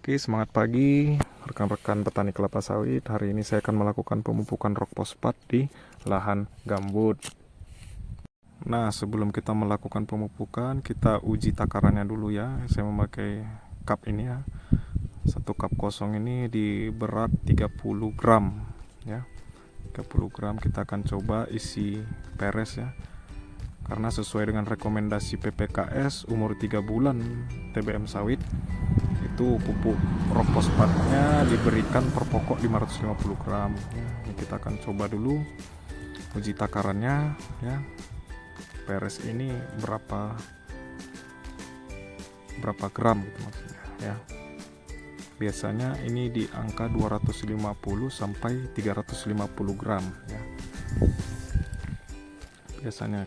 Oke, semangat pagi rekan-rekan petani kelapa sawit. Hari ini saya akan melakukan pemupukan rock fosfat di lahan gambut. Nah, sebelum kita melakukan pemupukan, kita uji takarannya dulu ya. Saya memakai cup ini ya. Satu cup kosong ini di berat 30 gram ya. 30 gram kita akan coba isi peres ya. Karena sesuai dengan rekomendasi PPKS umur 3 bulan TBM sawit, itu pupuk rock fosfatnya diberikan per pokok 550 gram ya. Ini kita akan coba dulu uji takarannya ya. Peres ini berapa gram gitu maksudnya ya. Biasanya ini di angka 250 sampai 350 gram ya. Biasanya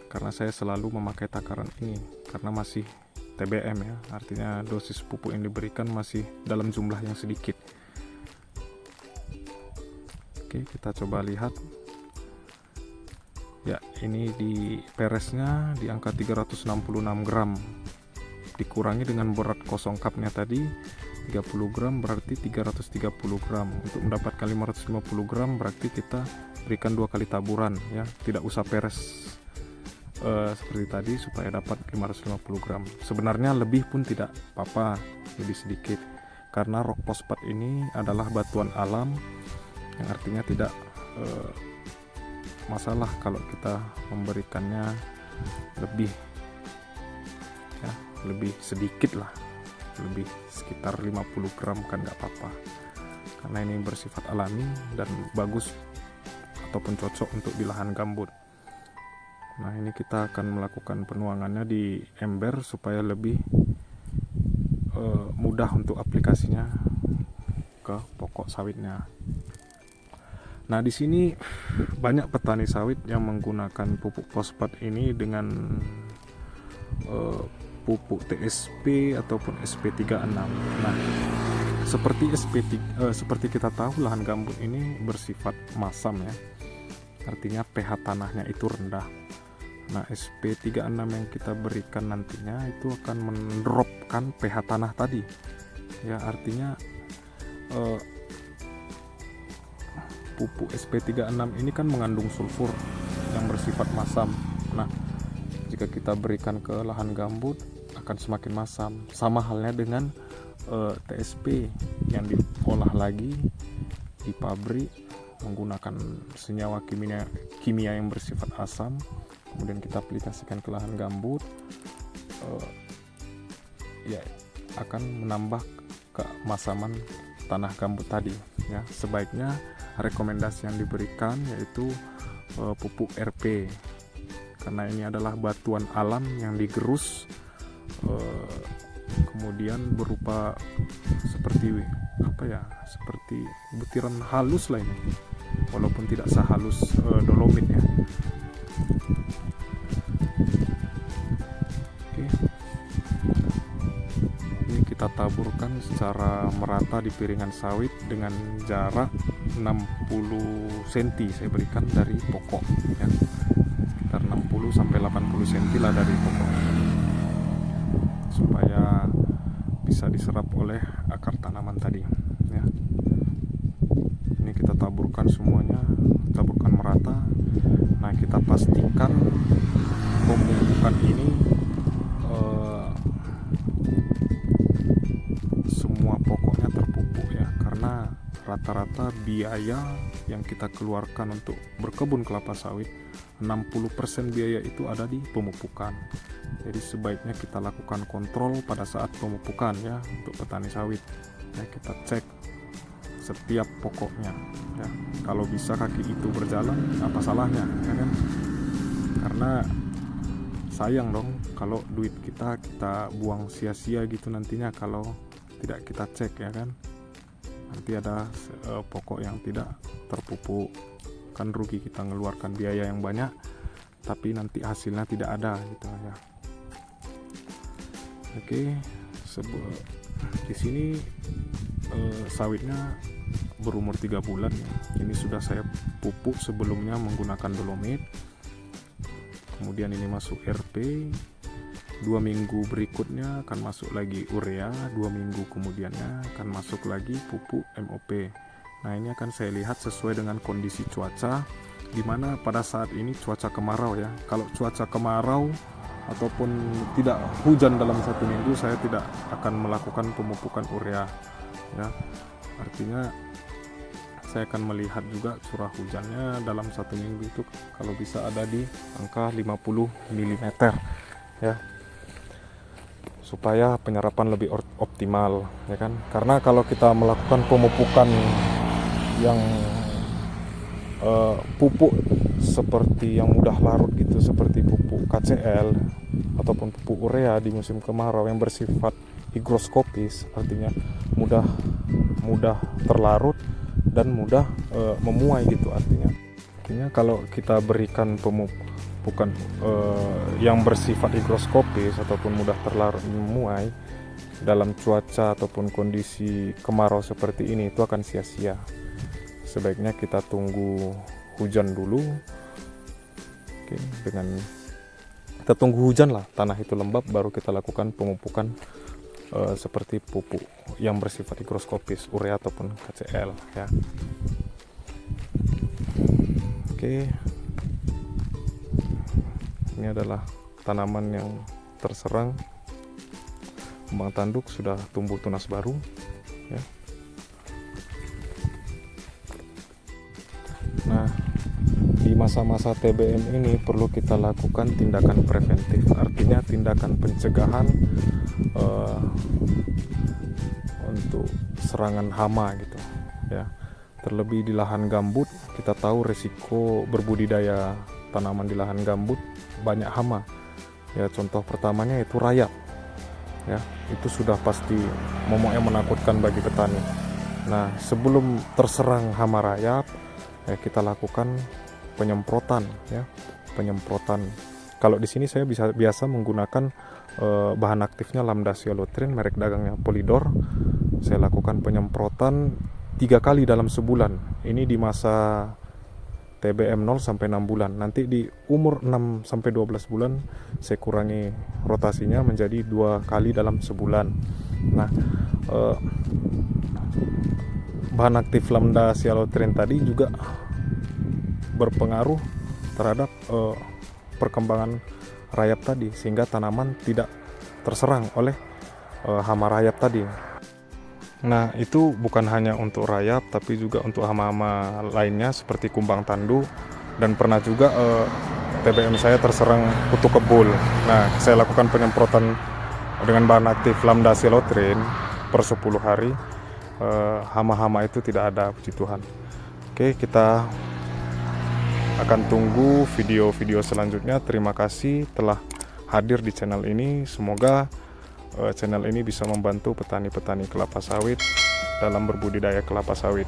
karena saya selalu memakai takaran ini karena masih TBM ya, artinya dosis pupuk yang diberikan masih dalam jumlah yang sedikit. Oke, kita coba lihat ya. Ini di peresnya di angka 366 gram dikurangi dengan berat kosong cupnya tadi 30 gram, berarti 330 gram. Untuk mendapatkan 550 gram berarti kita berikan 2 kali taburan ya, tidak usah peres seperti tadi supaya dapat 550 gram. Sebenarnya lebih pun tidak apa-apa, lebih sedikit, karena rock fosfat ini adalah batuan alam yang artinya tidak masalah kalau kita memberikannya lebih ya, lebih sedikit lah, lebih sekitar 50 gram kan nggak apa-apa, karena ini bersifat alami dan bagus ataupun cocok untuk di lahan gambut. Nah, ini kita akan melakukan penuangannya di ember supaya lebih mudah untuk aplikasinya ke pokok sawitnya. Nah, di sini banyak petani sawit yang menggunakan pupuk fosfat ini dengan pupuk TSP ataupun SP36. Nah, seperti kita tahu, lahan gambut ini bersifat masam ya. Artinya pH tanahnya itu rendah. Nah, SP36 yang kita berikan nantinya itu akan mendropkan pH tanah tadi ya, artinya pupuk SP36 ini kan mengandung sulfur yang bersifat masam. Nah, jika kita berikan ke lahan gambut akan semakin masam, sama halnya dengan TSP yang diolah lagi di pabrik menggunakan senyawa kimia yang bersifat asam, kemudian kita aplikasikan ke lahan gambut, ya akan menambah kemasaman tanah gambut tadi ya. Sebaiknya rekomendasi yang diberikan yaitu pupuk RP, karena ini adalah batuan alam yang digerus kemudian berupa seperti seperti butiran halus lah ini, walaupun tidak sehalus dolomit ya. Oke, ini kita taburkan secara merata di piringan sawit dengan jarak 60 cm saya berikan dari pokok ya, sekitar 60 sampai 80 cm lah dari pokok, supaya bisa diserap oleh akar tanaman tadi ya. Ini kita taburkan semuanya, taburkan merata. Nah, kita pastikan pemupukan ini semua pokoknya terpupuk ya, karena rata-rata biaya yang kita keluarkan untuk berkebun kelapa sawit 60% biaya itu ada di pemupukan. Jadi sebaiknya kita lakukan kontrol pada saat pemupukan ya untuk petani sawit ya. Kita cek setiap pokoknya ya. Kalau bisa kaki itu berjalan, apa salahnya ya kan? Karena sayang dong kalau duit kita buang sia-sia gitu nantinya kalau tidak kita cek ya kan. Nanti ada pokok yang tidak terpupuk, kan rugi kita ngeluarkan biaya yang banyak tapi nanti hasilnya tidak ada gitu ya. Oke, di sini sawitnya berumur 3 bulan ya. Ini sudah saya pupuk sebelumnya menggunakan dolomit, kemudian ini masuk RP, 2 minggu berikutnya akan masuk lagi urea, 2 minggu kemudiannya akan masuk lagi pupuk MOP. Nah, ini akan saya lihat sesuai dengan kondisi cuaca, dimana pada saat ini cuaca kemarau ya. Kalau cuaca kemarau ataupun tidak hujan dalam 1 minggu, saya tidak akan melakukan pemupukan urea ya. Artinya saya akan melihat juga curah hujannya dalam 1 minggu itu kalau bisa ada di angka 50 mm ya, supaya penyerapan lebih optimal ya kan. Karena kalau kita melakukan pemupukan yang pupuk seperti yang mudah larut gitu, seperti pupuk KCL ataupun pupuk urea di musim kemarau yang bersifat higroskopis, artinya mudah terlarut dan mudah memuai gitu. Artinya kalau kita berikan pemupukan yang bersifat higroskopis ataupun mudah terlarut memuai dalam cuaca ataupun kondisi kemarau seperti ini, itu akan sia-sia. Sebaiknya kita tunggu hujan dulu. Oke, kita tunggu hujan lah, tanah itu lembab, baru kita lakukan pemupukan seperti pupuk yang bersifat higroskopis, urea ataupun KCL ya. Oke, ini adalah tanaman yang terserang kembang tanduk, sudah tumbuh tunas baru ya. Nah, di masa-masa TBM ini perlu kita lakukan tindakan preventif, artinya tindakan pencegahan untuk serangan hama gitu ya. Terlebih di lahan gambut, kita tahu resiko berbudidaya tanaman di lahan gambut banyak hama ya. Contoh pertamanya itu rayap ya, itu sudah pasti momok yang menakutkan bagi petani. Nah, sebelum terserang hama rayap ya, kita lakukan penyemprotan ya, penyemprotan. Kalau di sini saya biasa menggunakan bahan aktifnya Lambda-Cyhalothrin, merek dagangnya Polydor. Saya lakukan penyemprotan 3 kali dalam sebulan. Ini di masa TBM 0 sampai 6 bulan. Nanti di umur 6 sampai 12 bulan saya kurangi rotasinya menjadi 2 kali dalam sebulan. Nah, bahan aktif Lambda-Cyhalothrin tadi juga berpengaruh terhadap perkembangan rayap tadi, sehingga tanaman tidak terserang oleh hama rayap tadi. Nah, itu bukan hanya untuk rayap, tapi juga untuk hama-hama lainnya seperti kumbang tandu, dan pernah juga TBM saya terserang kutu kebul. Nah, saya lakukan penyemprotan dengan bahan aktif Lambda-Cyhalothrin per 10 hari. Hama-hama itu tidak ada, puji Tuhan. Oke, kita akan tunggu video-video selanjutnya. Terima kasih telah hadir di channel ini. Semoga channel ini bisa membantu petani-petani kelapa sawit dalam berbudidaya kelapa sawit.